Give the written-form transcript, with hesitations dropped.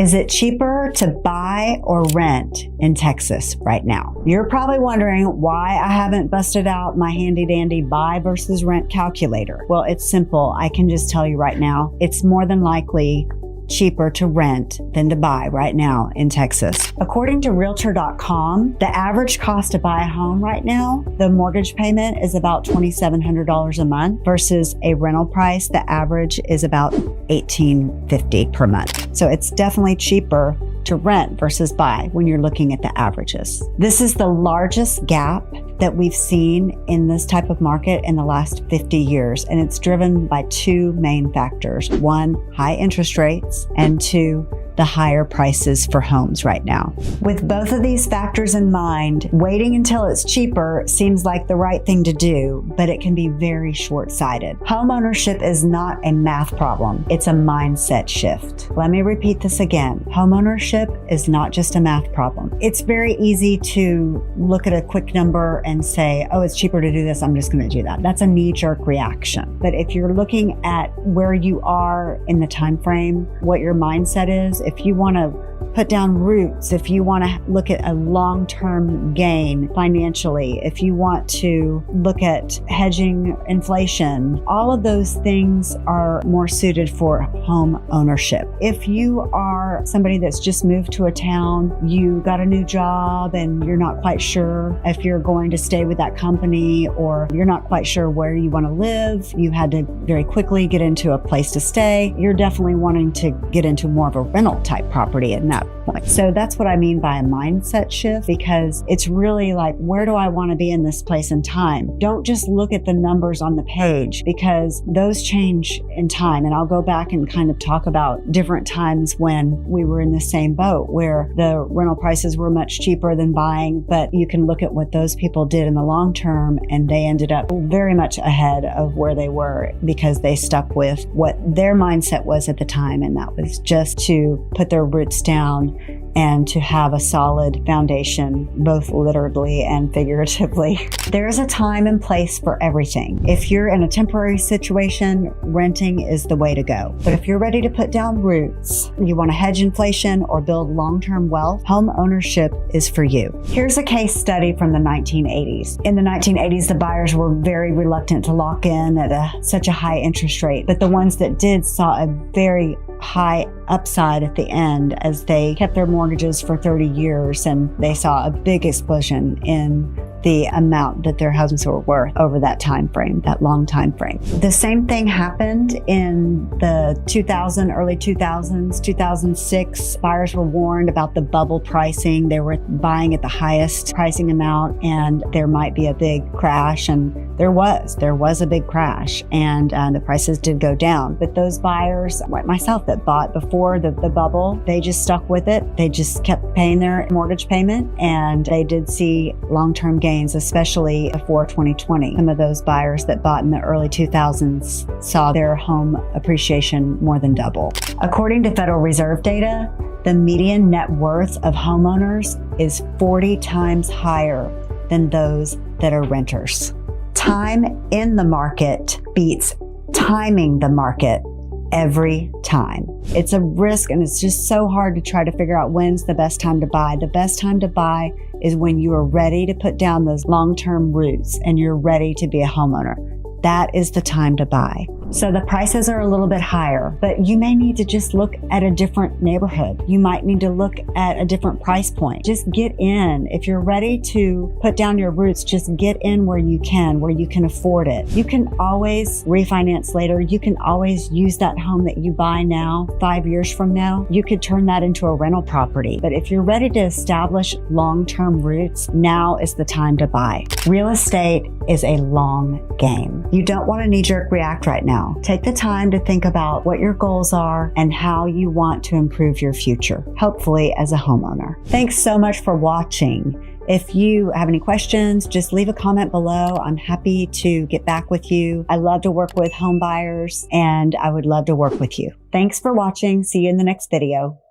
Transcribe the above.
Is it cheaper to buy or rent in Texas right now? You're probably wondering why I haven't busted out my handy dandy buy versus rent calculator. Well, it's simple. I can just tell you right now, it's more than likely cheaper to rent than to buy right now in Texas. According to Realtor.com, the average cost to buy a home right now, the mortgage payment is about $2,700 a month versus a rental price. The average is about $1,850 per month. So it's definitely cheaper to rent versus buy when you're looking at the averages. This is the largest gap that we've seen in this type of market in the last 50 years. And it's driven by two main factors. One, high interest rates, and two, the higher prices for homes right now. With both of these factors in mind, waiting until it's cheaper seems like the right thing to do, but it can be very short-sighted. Homeownership is not a math problem. It's a mindset shift. Let me repeat this again. Homeownership is not just a math problem. It's very easy to look at a quick number and say, oh, it's cheaper to do this, I'm just going to do that. That's a knee-jerk reaction. But if you're looking at where you are in the time frame, what your mindset is, if you want to put down roots, if you want to look at a long-term gain financially, if you want to look at hedging inflation, all of those things are more suited for home ownership. If you are somebody that's just moved to a town, you got a new job and you're not quite sure if you're going to stay with that company, or you're not quite sure where you want to live, you had to very quickly get into a place to stay, you're definitely wanting to get into more of a rental type property at that point. So that's what I mean by a mindset shift, because it's really like, where do I want to be in this place and time? Don't just look at the numbers on the page, because those change in time. And I'll go back and kind of talk about different times when we were in the same boat where the rental prices were much cheaper than buying, but you can look at what those people did in the long term and they ended up very much ahead of where they were because they stuck with what their mindset was at the time, and that was just to put their roots down and to have a solid foundation, both literally and figuratively. There is a time and place for everything. If you're in a temporary situation, renting is the way to go. But if you're ready to put down roots, you want to hedge inflation or build long-term wealth, home ownership is for you. Here's a case study from the 1980s. In the 1980s, the buyers were very reluctant to lock in at such a high interest rate, but the ones that did saw a very high upside at the end as they kept their mortgages for 30 years, and they saw a big explosion in the amount that their houses were worth over that time frame, that long time frame. The same thing happened in the early 2000s, 2006. Buyers were warned about the bubble pricing. They were buying at the highest pricing amount and there might be a big crash, and there was a big crash, and the prices did go down. But those buyers, like myself, that bought before the bubble, they just stuck with it. They just kept paying their mortgage payment, and they did see long-term gains, especially before 2020. Some of those buyers that bought in the early 2000s saw their home appreciation more than double. According to Federal Reserve data, the median net worth of homeowners is 40 times higher than those that are renters. Time in the market beats timing the market every time. It's a risk, and it's just so hard to try to figure out when's the best time to buy. The best time to buy is when you are ready to put down those long-term roots and you're ready to be a homeowner. That is the time to buy. So the prices are a little bit higher, but you may need to just look at a different neighborhood. You might need to look at a different price point. Just get in. If you're ready to put down your roots, just get in where you can afford it. You can always refinance later. You can always use that home that you buy now, 5 years from now. You could turn that into a rental property. But if you're ready to establish long-term roots, now is the time to buy. Real estate is a long game. You don't want to knee-jerk react right now. Take the time to think about what your goals are and how you want to improve your future, hopefully as a homeowner. Thanks so much for watching. If you have any questions, just leave a comment below. I'm happy to get back with you. I love to work with home buyers, and I would love to work with you. Thanks for watching. See you in the next video.